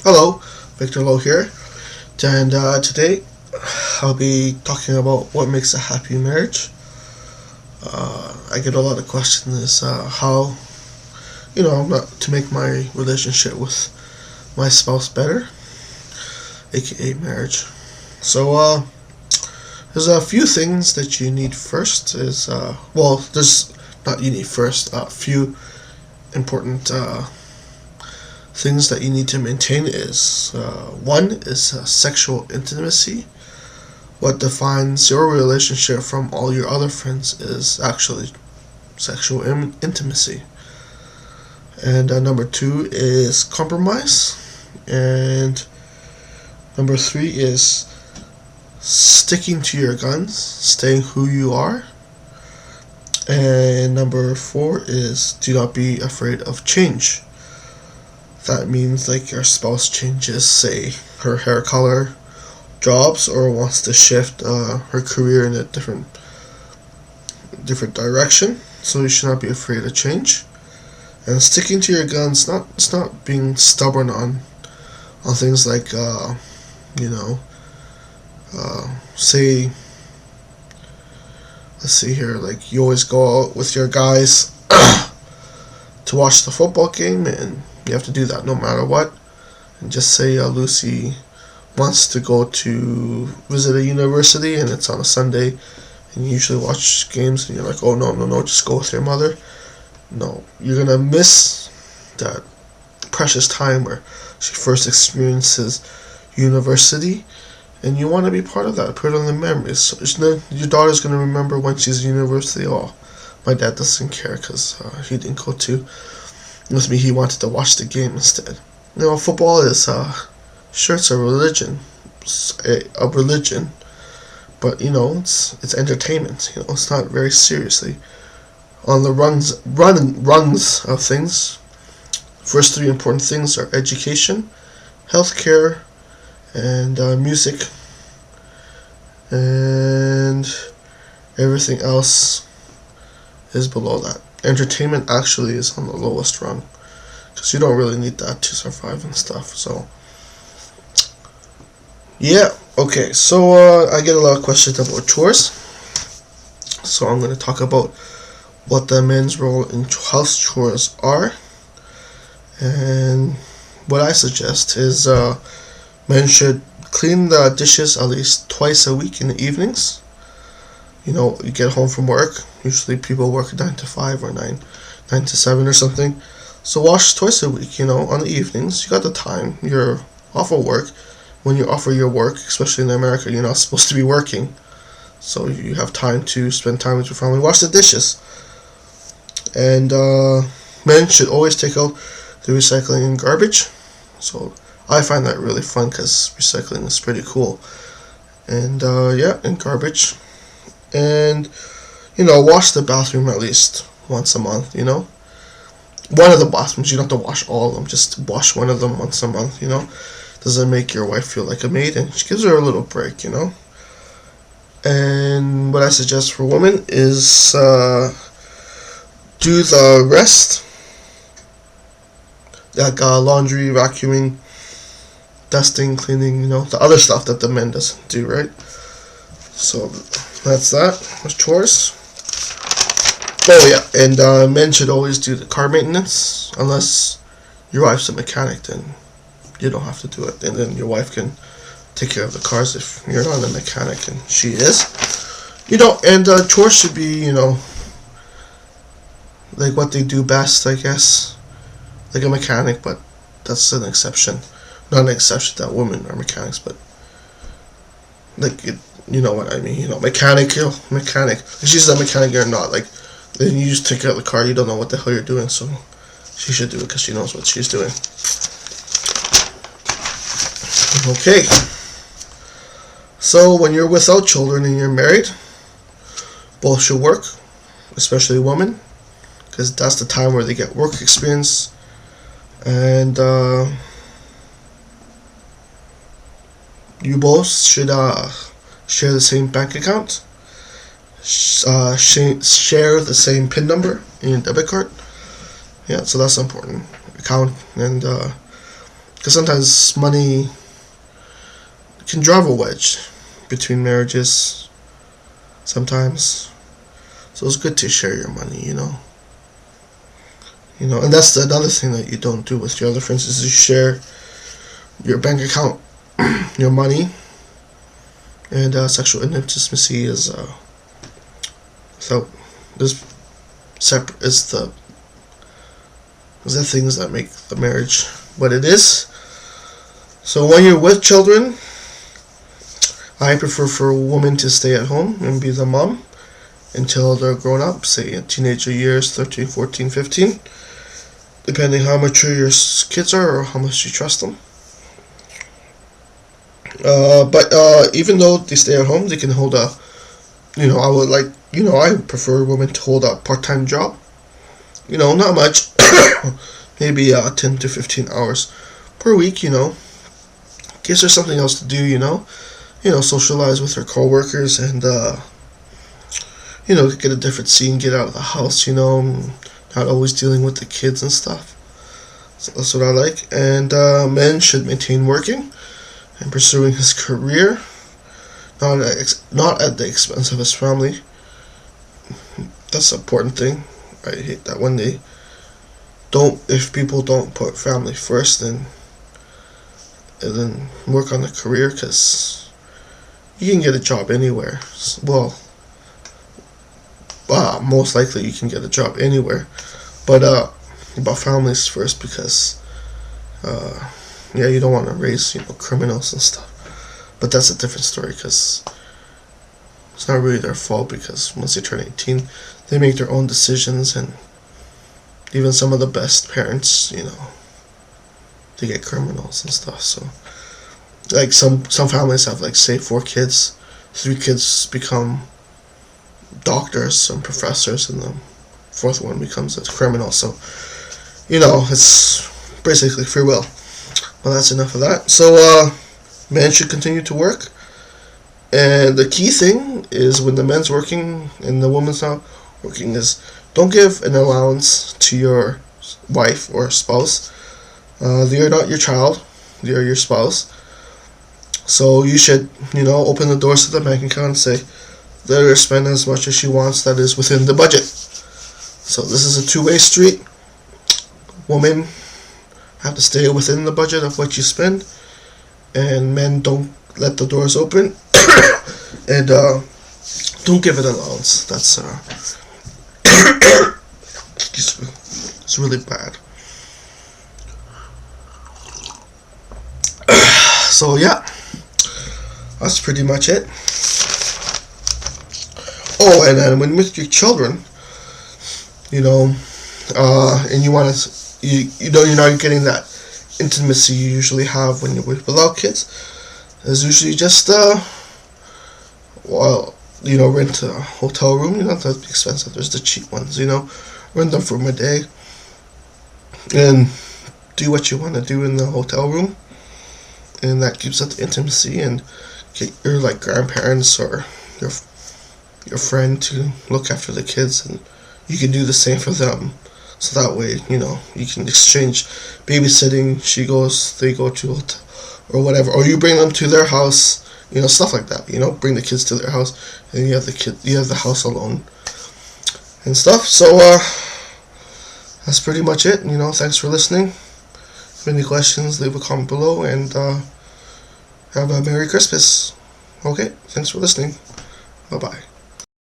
Hello, Victor Lowe here, and today I'll be talking about what makes a happy marriage. I get a lot of questions how, not to make my relationship with my spouse better, aka marriage. So, there's a few things that you need first. There's not you need first, a few important things that you need to maintain is one is sexual intimacy. What defines your relationship from all your other friends is actually sexual intimacy. And number two is compromise. And number three is sticking to your guns, staying who you are. And number four is do not be afraid of change. That means like your spouse changes, say, her hair color, jobs, or wants to shift her career in a different direction. So you should not be afraid of change. And sticking to your guns, it's not being stubborn on things like say, let's see here, like you always go out with your guys to watch the football game, and you have to do that no matter what. And just say Lucy wants to go to visit a university and it's on a Sunday, and you usually watch games, and you're like, oh no, just go with your mother. No, you're gonna miss that precious time where she first experiences university, and you want to be part of that, put it on the memories. So your daughter's gonna remember when she's in university. Oh, my dad doesn't care because he didn't go to with me. He wanted to watch the game instead. Football is sure, it's a religion, but it's entertainment. It's not very seriously on the rungs of things. First three important things are education, healthcare, and music, and everything else is below that. Entertainment actually is on the lowest rung because you don't really need that to survive and stuff. So yeah, okay. So I get a lot of questions about chores, so I'm going to talk about what the men's role in house chores are. And what I suggest is men should clean the dishes at least twice a week in the evenings. You get home from work. Usually people work 9 to 5 or 9 to 7 or something. So wash twice a week, on the evenings. You got the time. You're off of work. When you're off of your work, especially in America, you're not supposed to be working. So you have time to spend time with your family. Wash the dishes. And men should always take out the recycling and garbage. So I find that really fun because recycling is pretty cool. And and garbage. And wash the bathroom at least once a month. One of the bathrooms. You don't have to wash all of them. Just wash one of them once a month. Doesn't make your wife feel like a maid, and she gives her a little break. And what I suggest for women is do the rest, like laundry, vacuuming, dusting, cleaning, the other stuff that the men doesn't do, right? So that's that. That's chores. Oh yeah, and men should always do the car maintenance, unless your wife's a mechanic, then you don't have to do it, and then your wife can take care of the cars if you're not a mechanic and she is. And chores should be, like what they do best, I guess. Like a mechanic, but that's an exception. Not an exception that women are mechanics, but like you know what I mean. Mechanic. If she's a mechanic or not, like then you just take out the car. You don't know what the hell you're doing, so she should do it because she knows what she's doing. Okay. So when you're without children and you're married, both should work, especially women, because that's the time where they get work experience. And you both should share the same bank account, share the same PIN number in your debit card. Yeah, so that's important. Account, and because sometimes money can drive a wedge between marriages sometimes. So it's good to share your money, and that's another thing that you don't do with your other friends is you share your bank account, your money, and sexual intimacy is so this separate is the things that make the marriage what it is. So when you're with children, I prefer for a woman to stay at home and be the mom until they're grown up, say in teenager years, 13, 14, 15, depending how mature your kids are or how much you trust them. But even though they stay at home, they can hold a, I prefer women to hold a part-time job. Not much, maybe 10 to 15 hours per week, gives her something else to do, socialize with her coworkers and, get a different scene, get out of the house, not always dealing with the kids and stuff. So that's what I like. And men should maintain working and pursuing his career, not at the expense of his family. That's an important thing. I hate that when if people don't put family first, and then work on the career, because you can get a job anywhere. Well, most likely you can get a job anywhere, but about families first, because you don't want to raise criminals and stuff. But that's a different story, because it's not really their fault, because once they turn 18 they make their own decisions, and even some of the best parents, they get criminals and stuff. So like some families have, like, say 4 kids, 3 kids become doctors and professors, and the 4th one becomes a criminal. So it's basically free will. Well, that's enough of that. So men should continue to work, and the key thing is when the men's working and the woman's not working is don't give an allowance to your wife or spouse. They are not your child, they are your spouse. So you should open the doors to the bank account and say let her spend as much as she wants that is within the budget. So this is a two-way street. Women have to stay within the budget of what you spend, and men don't let the doors open and don't give it an allowance. That's excuse me, it's really bad. So yeah, that's pretty much it. Oh, and then when with your children, and you want to, you're not getting that intimacy you usually have when you're without kids. It's usually just rent a hotel room. Not that expensive. There's the cheap ones. Rent them for a day, and do what you want to do in the hotel room, and that keeps up the intimacy. And get your grandparents or your friend to look after the kids, and you can do the same for them. So that way, you can exchange babysitting. They go to hotel or whatever, or you bring them to their house. Stuff like that. Bring the kids to their house, and you have the house alone and stuff. So that's pretty much it. Thanks for listening. If you have any questions, leave a comment below, and have a Merry Christmas. Okay, thanks for listening. Bye bye.